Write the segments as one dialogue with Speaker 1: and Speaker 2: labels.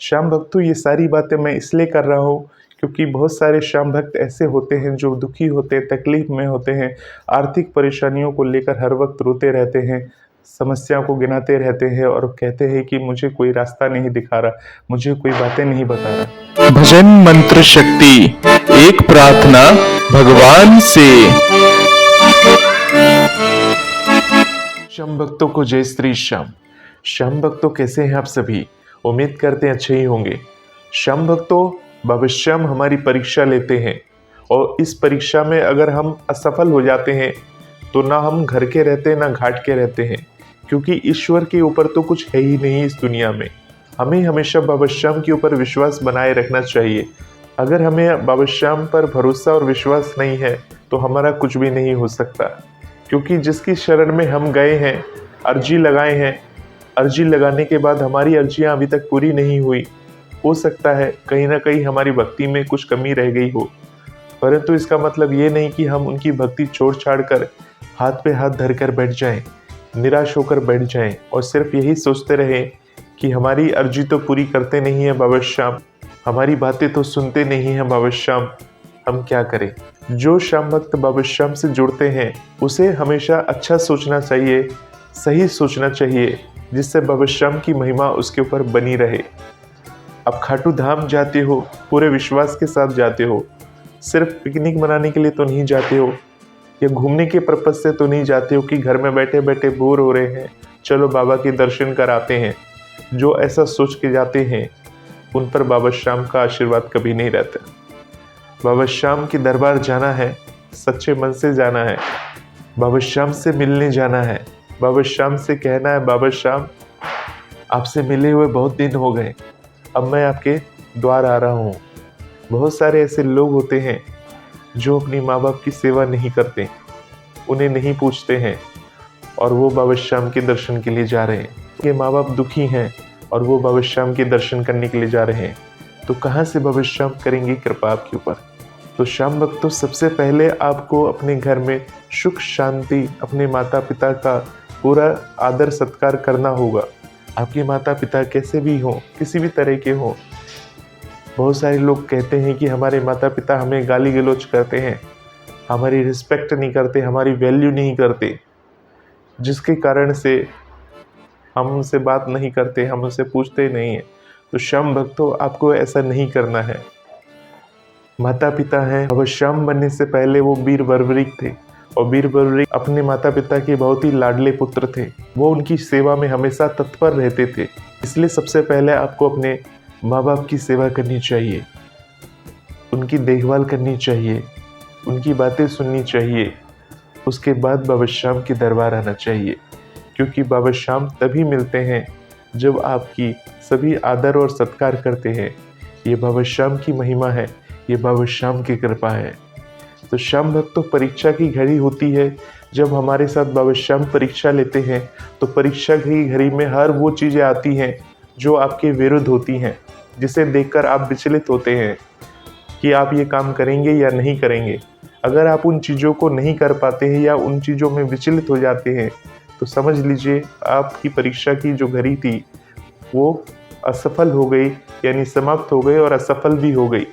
Speaker 1: श्याम भक्तों, ये सारी बातें मैं इसलिए कर रहा हूँ क्योंकि बहुत सारे श्याम भक्त ऐसे होते हैं जो दुखी होते हैं, तकलीफ में होते हैं, आर्थिक परेशानियों को लेकर हर वक्त रोते रहते हैं, समस्या को गिनाते रहते हैं और कहते हैं कि मुझे कोई रास्ता नहीं दिखा रहा, मुझे कोई बातें नहीं बता रहा।
Speaker 2: भजन मंत्र शक्ति, एक प्रार्थना भगवान से।
Speaker 1: श्याम भक्तों को जय श्री श्याम। श्याम भक्तों, कैसे हैं आप सभी? उम्मीद करते हैं अच्छे ही होंगे। श्याम भक्तों, बाबा श्याम हमारी परीक्षा लेते हैं और इस परीक्षा में अगर हम असफल हो जाते हैं तो ना हम घर के रहते ना घाट के रहते हैं, क्योंकि ईश्वर के ऊपर तो कुछ है ही नहीं इस दुनिया में। हमें हमेशा बाबा श्याम के ऊपर विश्वास बनाए रखना चाहिए। अगर हमें बाबा श्याम पर भरोसा और विश्वास नहीं है तो हमारा कुछ भी नहीं हो सकता, क्योंकि जिसकी शरण में हम गए हैं, अर्जी लगाए हैं, अर्जी लगाने के बाद हमारी अर्जियां अभी तक पूरी नहीं हुई, हो सकता है कहीं ना कहीं हमारी भक्ति में कुछ कमी रह गई हो, परंतु इसका मतलब ये नहीं कि हम उनकी भक्ति छोड़ छाड़ कर हाथ पे हाथ धर कर बैठ जाएं, निराश होकर बैठ जाएं और सिर्फ यही सोचते रहें कि हमारी अर्जी तो पूरी करते नहीं है बाबा श्याम, हमारी बातें तो सुनते नहीं है बाबा श्याम, हम क्या करें। जो श्याम भक्त बाबा श्याम से जुड़ते हैं उसे हमेशा अच्छा सोचना चाहिए, सही सोचना चाहिए, जिससे बाबा श्याम की महिमा उसके ऊपर बनी रहे। आप खाटू धाम जाते हो, पूरे विश्वास के साथ जाते हो, सिर्फ पिकनिक मनाने के लिए तो नहीं जाते हो, या घूमने के पर्पज से तो नहीं जाते हो कि घर में बैठे बैठे बोर हो रहे हैं, चलो बाबा के दर्शन कराते हैं। जो ऐसा सोच के जाते हैं उन पर बाबा श्याम का आशीर्वाद कभी नहीं रहता। बाबा श्याम के दरबार जाना है, सच्चे मन से जाना है, बाबा श्याम से मिलने जाना है, बाबा श्याम से कहना है, बाबा श्याम आपसे मिले हुए बहुत दिन हो गए, अब मैं आपके द्वार आ रहा हूँ। बहुत सारे ऐसे लोग होते हैं जो अपनी माँ बाप की सेवा नहीं करते, उन्हें नहीं पूछते हैं और वो बाबा श्याम के दर्शन के लिए जा रहे हैं। उनके माँ बाप दुखी हैं और वो बाबा श्याम के दर्शन करने के लिए जा रहे हैं, तो कहाँ से बाबा श्याम करेंगे कृपा आपके ऊपर। तो श्याम भक्तों, सबसे पहले आपको अपने घर में सुख शांति, अपने माता पिता का पूरा आदर सत्कार करना होगा। आपके माता पिता कैसे भी हों, किसी भी तरह के हों। बहुत सारे लोग कहते हैं कि हमारे माता पिता हमें गाली गलौज करते हैं, हमारी रिस्पेक्ट नहीं करते, हमारी वैल्यू नहीं करते, जिसके कारण से हम उनसे बात नहीं करते, हम उनसे पूछते नहीं हैं। तो श्याम भक्तों, आपको ऐसा नहीं करना है। माता पिता हैं, बाबा श्याम बनने से पहले वो वीर बर्बरिक थे और वीर बर्बरिक अपने माता पिता के बहुत ही लाडले पुत्र थे। वो उनकी सेवा में हमेशा तत्पर रहते थे। इसलिए सबसे पहले आपको अपने माँ बाप की सेवा करनी चाहिए, उनकी देखभाल करनी चाहिए, उनकी बातें सुननी चाहिए। उसके बाद बाबा श्याम के दरबार आना चाहिए, क्योंकि बाबा श्याम तभी मिलते हैं जब आपकी सभी आदर और सत्कार करते हैं। ये बाबा श्याम की महिमा है, ये बाबा श्याम की कृपा है। तो श्याम भक्तों, परीक्षा की घड़ी होती है जब हमारे साथ बाबा श्याम परीक्षा लेते हैं, तो परीक्षा की घड़ी में हर वो चीज़ें आती हैं जो आपके विरुद्ध होती हैं, जिसे देखकर आप विचलित होते हैं कि आप ये काम करेंगे या नहीं करेंगे। अगर आप उन चीज़ों को नहीं कर पाते हैं या उन चीज़ों में विचलित हो जाते हैं तो समझ लीजिए आपकी परीक्षा की जो घड़ी थी वो असफल हो गई, यानी समाप्त हो गई और असफल भी हो गई।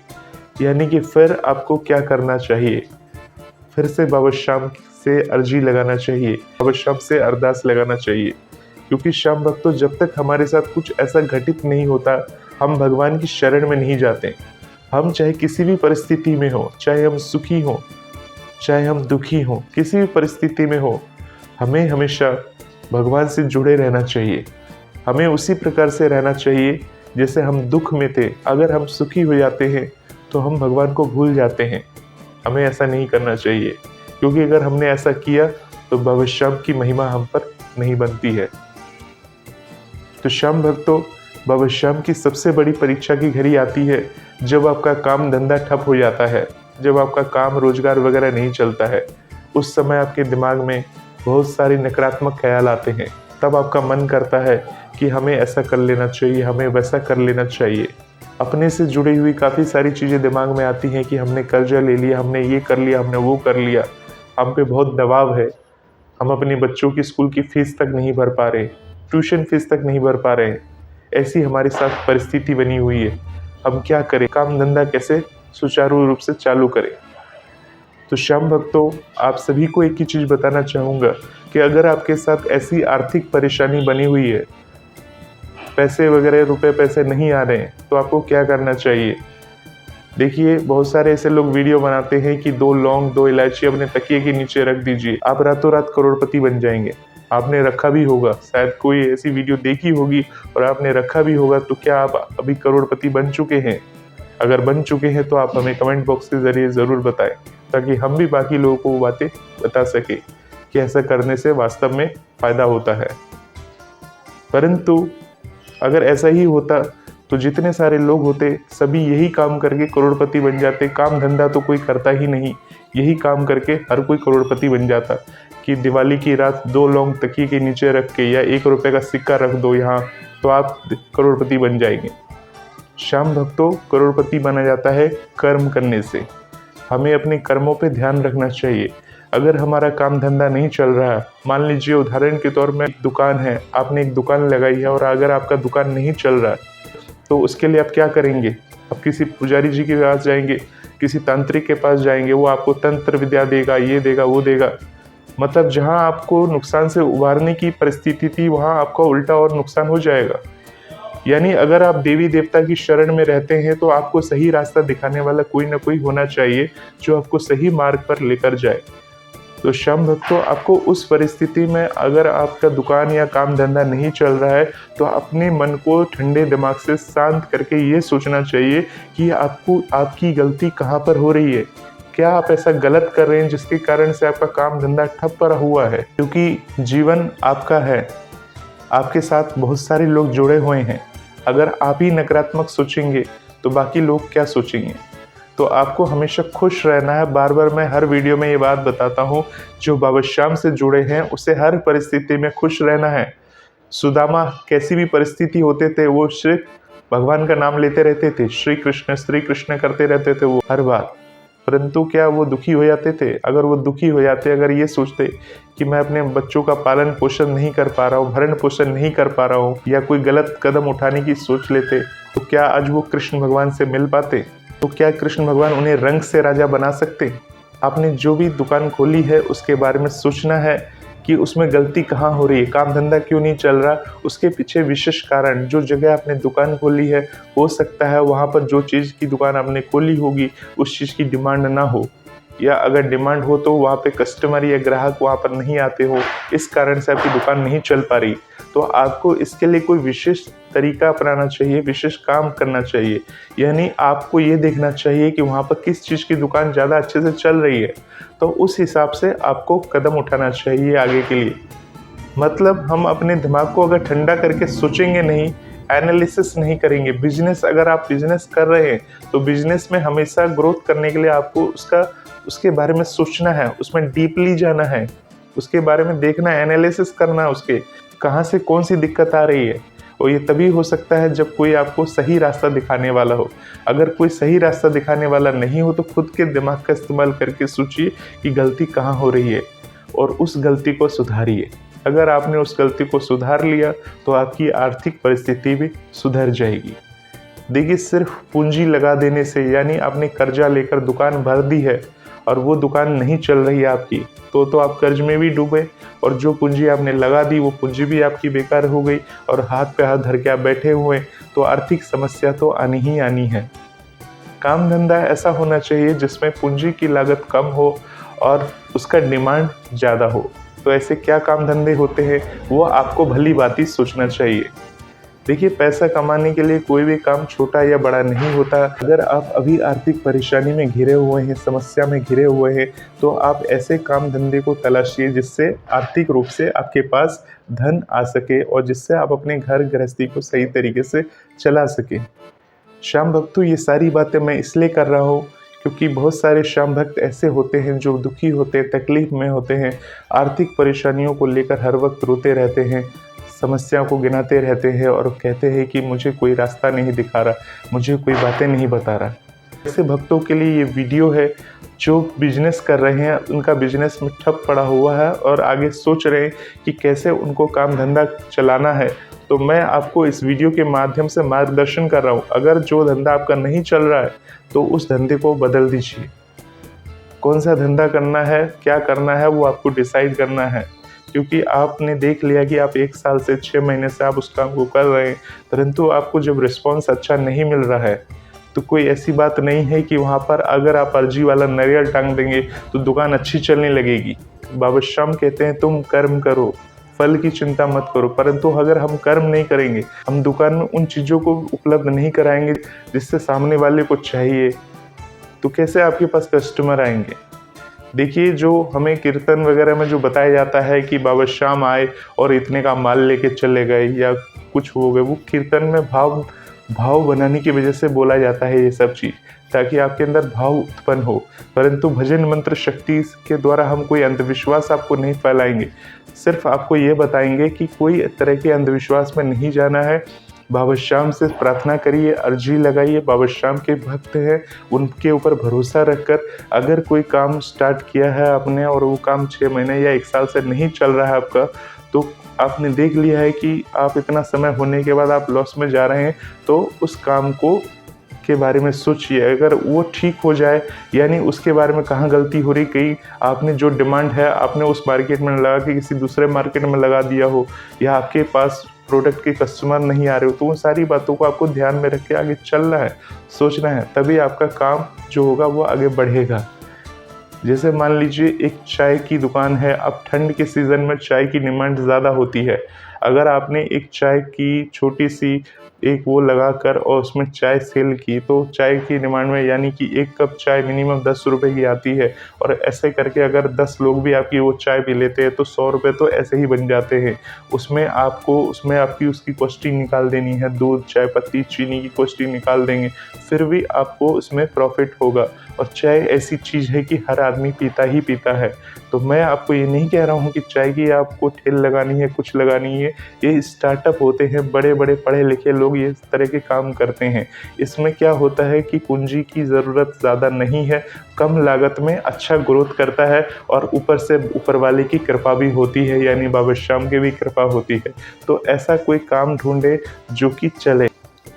Speaker 1: यानी कि फिर आपको क्या करना चाहिए, फिर से बाबा श्याम से अर्जी लगाना चाहिए, बाबा श्याम से अरदास लगाना चाहिए। क्योंकि श्याम भक्तों, जब तक हमारे साथ कुछ ऐसा घटित नहीं होता हम भगवान की शरण में नहीं जाते। हम चाहे किसी भी परिस्थिति में हो, चाहे हम सुखी हों, चाहे हम दुखी हों, किसी भी परिस्थिति में हो, हमें हमेशा भगवान से जुड़े रहना चाहिए। हमें उसी प्रकार से रहना चाहिए जैसे हम दुख में थे। अगर हम सुखी हो जाते हैं तो हम भगवान को भूल जाते हैं। हमें ऐसा नहीं करना चाहिए, क्योंकि अगर हमने ऐसा किया तो बाबा श्याम की महिमा हम पर नहीं बनती है। तो श्याम भक्तों, बाबा श्याम की सबसे बड़ी परीक्षा की घड़ी आती है जब आपका काम धंधा ठप हो जाता है, जब आपका काम रोजगार वगैरह नहीं चलता है। उस समय आपके दिमाग में बहुत सारे नकारात्मक ख्याल आते हैं। तब आपका मन करता है कि हमें ऐसा कर लेना चाहिए, हमें वैसा कर लेना चाहिए। अपने से जुड़ी हुई काफ़ी सारी चीज़ें दिमाग में आती हैं कि हमने कर्जा ले लिया, हमने ये कर लिया, हमने वो कर लिया, हम पे बहुत दबाव है, हम अपने बच्चों की स्कूल की फीस तक नहीं भर पा रहे, ट्यूशन फीस तक नहीं भर पा रहे हैं। ऐसी हमारे साथ परिस्थिति बनी हुई है। हम क्या करें, काम धंधा कैसे सुचारू रूप से चालू करें। तो श्याम भक्तों, आप सभी को एक ही चीज़ बताना चाहूँगा कि अगर आपके साथ ऐसी आर्थिक परेशानी बनी हुई है, पैसे वगैरह रुपए पैसे नहीं आ रहे हैं, तो आपको क्या करना चाहिए। देखिए, बहुत सारे ऐसे लोग वीडियो बनाते हैं कि 2 लौंग 2 इलायची अपने तकिए के नीचे रख दीजिए, आप रातों रात करोड़पति बन जाएंगे। आपने रखा भी होगा, शायद कोई ऐसी वीडियो देखी होगी और आपने रखा भी होगा, तो क्या आप अभी करोड़पति बन चुके हैं? अगर बन चुके हैं तो आप हमें कमेंट बॉक्स के जरिए ज़रूर बताएं, ताकि हम भी बाकी लोगों को वो बातें बता सके कि ऐसा करने से वास्तव में फ़ायदा होता है। परंतु अगर ऐसा ही होता तो जितने सारे लोग होते सभी यही काम करके करोड़पति बन जाते। काम धंधा तो कोई करता ही नहीं, यही काम करके हर कोई करोड़पति बन जाता कि दिवाली की रात 2 लौंग तकिए के नीचे रख के या 1 रुपए का सिक्का रख दो यहाँ, तो आप करोड़पति बन जाएंगे। श्याम भक्तों, करोड़पति बना जाता है कर्म करने से। हमें अपने कर्मों पे ध्यान रखना चाहिए। अगर हमारा काम धंधा नहीं चल रहा, मान लीजिए उदाहरण के तौर में एक दुकान है, आपने एक दुकान लगाई है और अगर आपका दुकान नहीं चल रहा तो उसके लिए आप क्या करेंगे। आप किसी पुजारी जी के पास जाएंगे, किसी तांत्रिक के पास जाएंगे, वो आपको तंत्र विद्या देगा, ये देगा वो देगा। मतलब जहाँ आपको नुकसान से उबारने की परिस्थिति थी, वहाँ आपका उल्टा और नुकसान हो जाएगा। यानी अगर आप देवी देवता की शरण में रहते हैं तो आपको सही रास्ता दिखाने वाला कोई ना कोई होना चाहिए जो आपको सही मार्ग पर लेकर जाए। तो श्याम भक्तों, आपको उस परिस्थिति में अगर आपका दुकान या काम धंधा नहीं चल रहा है तो अपने मन को ठंडे दिमाग से शांत करके ये सोचना चाहिए कि आपको आपकी गलती कहाँ पर हो रही है। क्या आप ऐसा गलत कर रहे हैं जिसके कारण से आपका काम धंधा ठप पड़ा हुआ है। क्योंकि जीवन आपका है, आपके साथ बहुत सारे लोग जुड़े हुए हैं। अगर आप ही नकारात्मक सोचेंगे तो बाकी लोग क्या सोचेंगे। तो आपको हमेशा खुश रहना है। बार बार मैं हर वीडियो में ये बात बताता हूँ, जो बाबा श्याम से जुड़े हैं उसे हर परिस्थिति में खुश रहना है। सुदामा कैसी भी परिस्थिति होते थे, वो सिर्फ भगवान का नाम लेते रहते थे, श्री कृष्ण करते रहते थे वो हर बार। परंतु क्या वो दुखी हो जाते थे? अगर वो दुखी हो जाते, अगर ये सोचते कि मैं अपने बच्चों का पालन पोषण नहीं कर पा रहा हूँ, भरण पोषण नहीं कर पा रहा हूँ, या कोई गलत कदम उठाने की सोच लेते, तो क्या आज वो कृष्ण भगवान से मिल पाते? तो क्या कृष्ण भगवान उन्हें रंग से राजा बना सकते? आपने जो भी दुकान खोली है उसके बारे में सोचना है कि उसमें गलती कहाँ हो रही है, काम धंधा क्यों नहीं चल रहा, उसके पीछे विशेष कारण। जो जगह आपने दुकान खोली है, हो सकता है वहाँ पर जो चीज़ की दुकान आपने खोली होगी उस चीज़ की डिमांड ना हो, या अगर डिमांड हो तो वहाँ पे कस्टमर या ग्राहक वहाँ पर नहीं आते हो, इस कारण से आपकी दुकान नहीं चल पा रही। तो आपको इसके लिए कोई विशेष तरीका अपनाना चाहिए, विशेष काम करना चाहिए। यानी आपको ये देखना चाहिए कि वहाँ पर किस चीज़ की दुकान ज़्यादा अच्छे से चल रही है, तो उस हिसाब से आपको कदम उठाना चाहिए आगे के लिए। मतलब हम अपने दिमाग को अगर ठंडा करके सोचेंगे नहीं, एनालिसिस नहीं करेंगे। बिजनेस, अगर आप बिजनेस कर रहे हैं तो बिजनेस में हमेशा ग्रोथ करने के लिए आपको उसके बारे में सोचना है, उसमें डीपली जाना है, उसके बारे में देखना, एनालिसिस करना, उसके कहाँ से कौन सी दिक्कत आ रही है। और ये तभी हो सकता है जब कोई आपको सही रास्ता दिखाने वाला हो। अगर कोई सही रास्ता दिखाने वाला नहीं हो तो खुद के दिमाग का इस्तेमाल करके सोचिए कि गलती कहाँ हो रही है और उस गलती को सुधारिए। अगर आपने उस गलती को सुधार लिया तो आपकी आर्थिक परिस्थिति भी सुधर जाएगी। देखिए, सिर्फ पूंजी लगा देने से, यानी आपने कर्जा लेकर दुकान भर दी है और वो दुकान नहीं चल रही है आपकी, तो आप कर्ज में भी डूबे और जो पूंजी आपने लगा दी वो पूंजी भी आपकी बेकार हो गई और हाथ पे हाथ धर के आप बैठे हुए, तो आर्थिक समस्या तो आनी ही आनी है। काम धंधा ऐसा होना चाहिए जिसमें पूंजी की लागत कम हो और उसका डिमांड ज़्यादा हो। तो ऐसे क्या काम धंधे होते हैं वो आपको भली भांति सोचना चाहिए। देखिए, पैसा कमाने के लिए कोई भी काम छोटा या बड़ा नहीं होता। अगर आप अभी आर्थिक परेशानी में घिरे हुए हैं, समस्या में घिरे हुए हैं, तो आप ऐसे काम धंधे को तलाशिए जिससे आर्थिक रूप से आपके पास धन आ सके और जिससे आप अपने घर गृहस्थी को सही तरीके से चला सकें। श्याम भक्तों, ये सारी बातें मैं इसलिए कर रहा हूँ क्योंकि बहुत सारे श्याम भक्त ऐसे होते हैं जो दुखी होते हैं, तकलीफ में होते हैं, आर्थिक परेशानियों को लेकर हर वक्त रोते रहते हैं, समस्याओं को गिनाते रहते हैं और कहते हैं कि मुझे कोई रास्ता नहीं दिखा रहा, मुझे कोई बातें नहीं बता रहा। ऐसे भक्तों के लिए ये वीडियो है जो बिजनेस कर रहे हैं, उनका बिजनेस में ठप पड़ा हुआ है और आगे सोच रहे हैं कि कैसे उनको काम धंधा चलाना है। तो मैं आपको इस वीडियो के माध्यम से मार्गदर्शन कर रहा हूँ। अगर जो धंधा आपका नहीं चल रहा है तो उस धंधे को बदल दीजिए। कौन सा धंधा करना है, क्या करना है, वो आपको डिसाइड करना है। क्योंकि आपने देख लिया कि आप 1 साल से 6 महीने से आप उस काम को कर रहे हैं, परंतु आपको जब रिस्पॉन्स अच्छा नहीं मिल रहा है, तो कोई ऐसी बात नहीं है कि वहाँ पर अगर आप अर्जी वाला नारियल टांग देंगे तो दुकान अच्छी चलने लगेगी। बाबा श्याम कहते हैं तुम कर्म करो, फल की चिंता मत करो। परंतु अगर हम कर्म नहीं करेंगे, हम दुकान में उन चीज़ों को उपलब्ध नहीं कराएंगे जिससे सामने वाले को चाहिए, तो कैसे आपके पास कस्टमर आएंगे। देखिए, जो हमें कीर्तन वगैरह में जो बताया जाता है कि बाबा श्याम आए और इतने का माल लेके चले गए या कुछ हो गए, वो कीर्तन में भाव बनाने की वजह से बोला जाता है ये सब चीज़, ताकि आपके अंदर भाव उत्पन्न हो। परंतु भजन मंत्र शक्ति के द्वारा हम कोई अंधविश्वास आपको नहीं फैलाएंगे, सिर्फ आपको ये बताएंगे कि कोई तरह के अंधविश्वास में नहीं जाना है। बाबा श्याम से प्रार्थना करिए, अर्जी लगाइए। बाबा श्याम के भक्त हैं, उनके ऊपर भरोसा रखकर अगर कोई काम स्टार्ट किया है आपने और वो काम 6 महीने या 1 साल से नहीं चल रहा है आपका, तो आपने देख लिया है कि आप इतना समय होने के बाद आप लॉस में जा रहे हैं, तो उस काम को के बारे में सोचिए। अगर वो ठीक हो जाए, यानी उसके बारे में कहाँ गलती हो रही, कहीं आपने जो डिमांड है आपने उस मार्केट में लगा के किसी दूसरे मार्केट में लगा दिया हो, या आपके पास प्रोडक्ट के कस्टमर नहीं आ रहे हो, तो उन सारी बातों को आपको ध्यान में रख के आगे चलना है, सोचना है, तभी आपका काम जो होगा वो आगे बढ़ेगा। जैसे मान लीजिए एक चाय की दुकान है, अब ठंड के सीज़न में चाय की डिमांड ज़्यादा होती है। अगर आपने एक चाय की छोटी सी एक वो लगाकर और उसमें चाय सेल की, तो चाय की डिमांड में, यानी कि 1 कप चाय मिनिमम 10 रुपये की आती है, और ऐसे करके अगर 10 लोग भी आपकी वो चाय पी लेते हैं तो 100 रुपये तो ऐसे ही बन जाते हैं। उसमें आपकी उसकी कॉस्टिंग निकाल देनी है, दूध, चाय पत्ती, चीनी की कॉस्टिंग निकाल देंगे, फिर भी आपको उसमें प्रॉफिट होगा। और चाय ऐसी चीज़ है कि हर आदमी पीता ही पीता है। तो मैं आपको ये नहीं कह रहा हूँ कि चाय की आपको ठेल लगानी है, कुछ लगानी है। ये स्टार्टअप होते हैं, बड़े बड़े पढ़े लिखे लोग ये इस तरह के काम करते हैं। इसमें क्या होता है कि पूंजी की ज़रूरत ज़्यादा नहीं है, कम लागत में अच्छा ग्रोथ करता है, और ऊपर से ऊपर वाले की कृपा भी होती है, यानी बाबा श्याम की भी कृपा होती है। तो ऐसा कोई काम ढूंढे जो कि चले।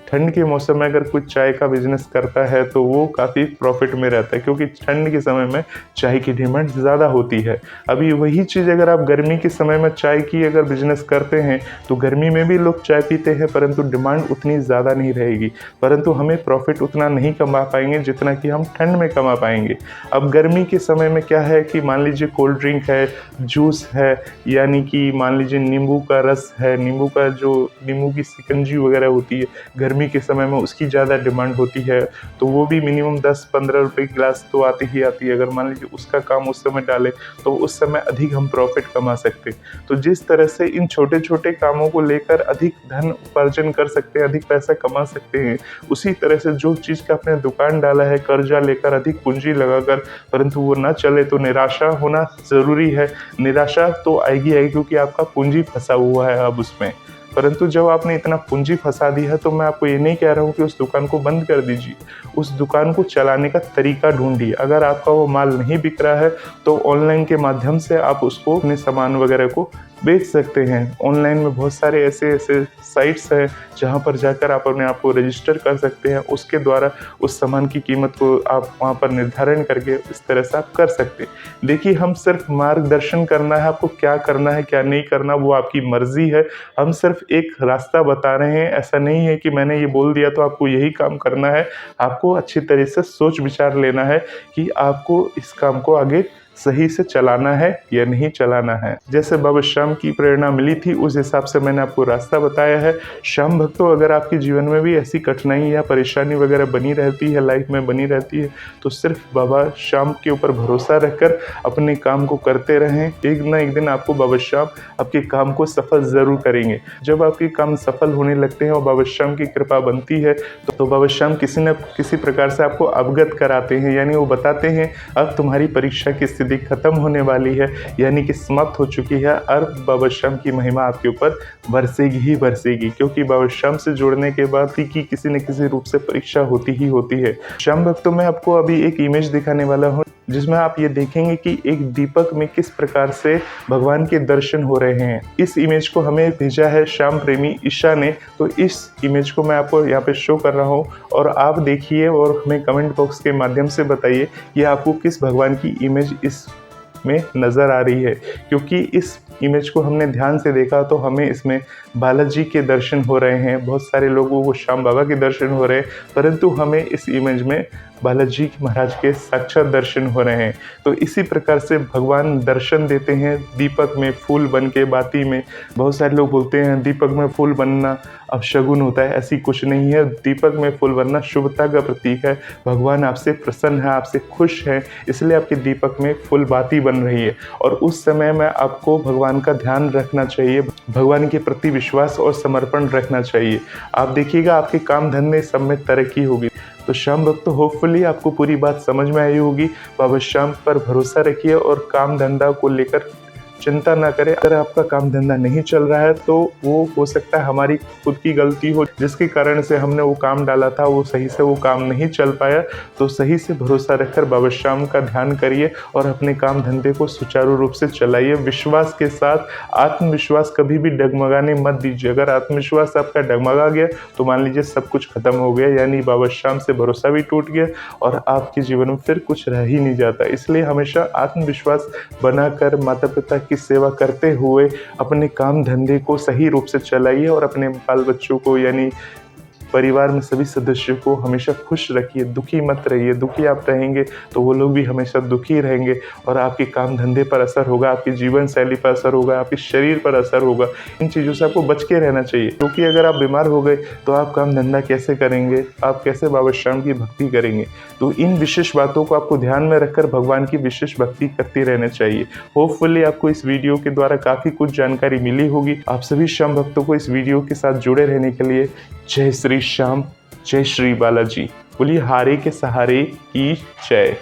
Speaker 1: ठंड के मौसम में अगर कोई चाय का बिजनेस करता है तो वो काफ़ी प्रॉफिट में रहता है, क्योंकि ठंड के समय में चाय की डिमांड ज़्यादा होती है। अभी वही चीज़ अगर आप गर्मी के समय में चाय की अगर बिजनेस करते हैं तो गर्मी में भी लोग चाय पीते हैं, परंतु डिमांड उतनी ज़्यादा नहीं रहेगी, परंतु हमें प्रॉफिट उतना नहीं कमा पाएंगे जितना कि हम ठंड में कमा पाएंगे। अब गर्मी के समय में क्या है कि मान लीजिए कोल्ड ड्रिंक है, जूस है, यानी कि मान लीजिए नींबू का रस है, नींबू की शिकंजी वगैरह होती है, गर्मी के समय में उसकी ज़्यादा डिमांड होती है, तो वो भी मिनिमम 10-15 रुपए की गिलास तो आती ही आती है। अगर मान लीजिए उसका काम उस समय डालें तो उस समय अधिक हम प्रॉफिट कमा सकते हैं। तो जिस तरह से इन छोटे छोटे कामों को लेकर अधिक धन उपार्जन कर सकते हैं, अधिक पैसा कमा सकते हैं, उसी तरह से जो चीज़ का आपने दुकान डाला है कर्जा लेकर, अधिक पूंजी लगाकर, परंतु वो ना चले तो निराशा होना ज़रूरी है। निराशा तो आएगी क्योंकि आपका पूंजी फंसा हुआ है अब उसमें। परंतु जब आपने इतना पूंजी फंसा दी है तो मैं आपको ये नहीं कह रहा हूँ कि उस दुकान को बंद कर दीजिए, उस दुकान को चलाने का तरीका ढूंढिए। अगर आपका वो माल नहीं बिक रहा है तो ऑनलाइन के माध्यम से आप उसको अपने सामान वगैरह को बेच सकते हैं। ऑनलाइन में बहुत सारे ऐसे साइट्स हैं जहां पर जाकर आप अपने आप को रजिस्टर कर सकते हैं, उसके द्वारा उस सामान की कीमत को आप वहां पर निर्धारण करके इस तरह से आप कर सकते हैं। देखिए, हम सिर्फ मार्गदर्शन करना है, आपको क्या करना है क्या नहीं करना वो आपकी मर्जी है। हम सिर्फ एक रास्ता बता रहे हैं, ऐसा नहीं है कि मैंने ये बोल दिया तो आपको यही काम करना है। आपको अच्छी तरह से सोच विचार लेना है कि आपको इस काम को आगे सही से चलाना है या नहीं चलाना है। जैसे बाबा श्याम की प्रेरणा मिली थी उस हिसाब से मैंने आपको रास्ता बताया है। श्याम भक्तों, अगर आपके जीवन में भी ऐसी कठिनाई या परेशानी वगैरह बनी रहती है, लाइफ में बनी रहती है, तो सिर्फ बाबा श्याम के ऊपर भरोसा रखकर अपने काम को करते रहें। एक ना एक दिन आपको बाबा श्याम आपके काम को सफल ज़रूर करेंगे। जब आपके काम सफल होने लगते हैं और बाबा श्याम की कृपा बनती है तो बाबा श्याम किसी न किसी प्रकार से आपको अवगत कराते हैं, यानी वो बताते हैं अब तुम्हारी परीक्षा की स्थिति खत्म होने वाली है, यानी कि समाप्त हो चुकी है। और बाबा श्याम की महिमा आपके ऊपर बरसेगी ही बरसेगी, क्योंकि बाबा श्याम से जुड़ने के बाद ही की किसी न किसी रूप से परीक्षा होती ही होती है। श्याम भक्तों, मैं आपको अभी एक इमेज दिखाने वाला हूँ। जिसमें आप ये देखेंगे कि एक दीपक में किस प्रकार से भगवान के दर्शन हो रहे हैं। इस इमेज को हमें भेजा है श्याम प्रेमी ईशा ने, तो इस इमेज को मैं आपको यहाँ पे शो कर रहा हूँ और आप देखिए और हमें कमेंट बॉक्स के माध्यम से बताइए कि आपको किस भगवान की इमेज इस में नज़र आ रही है। क्योंकि इस इमेज को हमने ध्यान से देखा तो हमें इसमें बालाजी के दर्शन हो रहे हैं, बहुत सारे लोगों को श्याम बाबा के दर्शन हो रहे हैं, परंतु हमें इस इमेज में बालाजी महाराज के साक्षात दर्शन हो रहे हैं। तो इसी प्रकार से भगवान दर्शन देते हैं दीपक में फूल बन के बाती में। बहुत सारे लोग बोलते हैं दीपक में फूल बनना अपशगुन होता है, ऐसी कुछ नहीं है। दीपक में फूल बनना शुभता का प्रतीक है। भगवान आपसे प्रसन्न है, आपसे खुश है, इसलिए आपके दीपक में फूल बाती बन रही है। और उस समय में आपको भगवान का ध्यान रखना चाहिए, भगवान के प्रति विश्वास और समर्पण रखना चाहिए। आप देखिएगा आपके काम धंधे सब में तरक्की होगी। तो श्याम भक्तों, होपफुली आपको पूरी बात समझ में आई होगी। बाबा श्याम पर भरोसा रखिए और काम धंधा को लेकर चिंता ना करें। अगर आपका काम धंधा नहीं चल रहा है तो वो हो सकता है हमारी खुद की गलती हो, जिसके कारण से हमने वो काम डाला था वो सही से वो काम नहीं चल पाया। तो सही से भरोसा रखकर बाबा श्याम का ध्यान करिए और अपने काम धंधे को सुचारू रूप से चलाइए विश्वास के साथ। आत्मविश्वास कभी भी डगमगाने मत दीजिए। अगर आत्मविश्वास आपका डगमगा गया तो मान लीजिए सब कुछ खत्म हो गया, यानी बाबा श्याम से भरोसा भी टूट गया और आपके जीवन में फिर कुछ रह ही नहीं जाता। इसलिए हमेशा आत्मविश्वास बनाकर माता पिता की सेवा करते हुए अपने काम धंधे को सही रूप से चलाइए और अपने बाल बच्चों को यानी परिवार में सभी सदस्यों को हमेशा खुश रखिए। दुखी मत रहिए। दुखी आप रहेंगे तो वो लोग भी हमेशा दुखी रहेंगे और आपके काम धंधे पर असर होगा, आपकी जीवन शैली पर असर होगा, आपके शरीर पर असर होगा। इन चीज़ों से आपको बच के रहना चाहिए, क्योंकि अगर आप बीमार हो गए तो आप काम धंधा कैसे करेंगे, आप कैसे बाबा श्याम की भक्ति करेंगे। तो इन विशेष बातों को आपको ध्यान में रखकर भगवान की विशेष भक्ति करते रहना चाहिए। होपफुली आपको इस वीडियो के द्वारा काफ़ी कुछ जानकारी मिली होगी। आप सभी श्याम भक्तों को इस वीडियो के साथ जुड़े रहने के लिए जय श्री श्याम, जय श्री बालाजी। बोलिए हारे के सहारे की जय।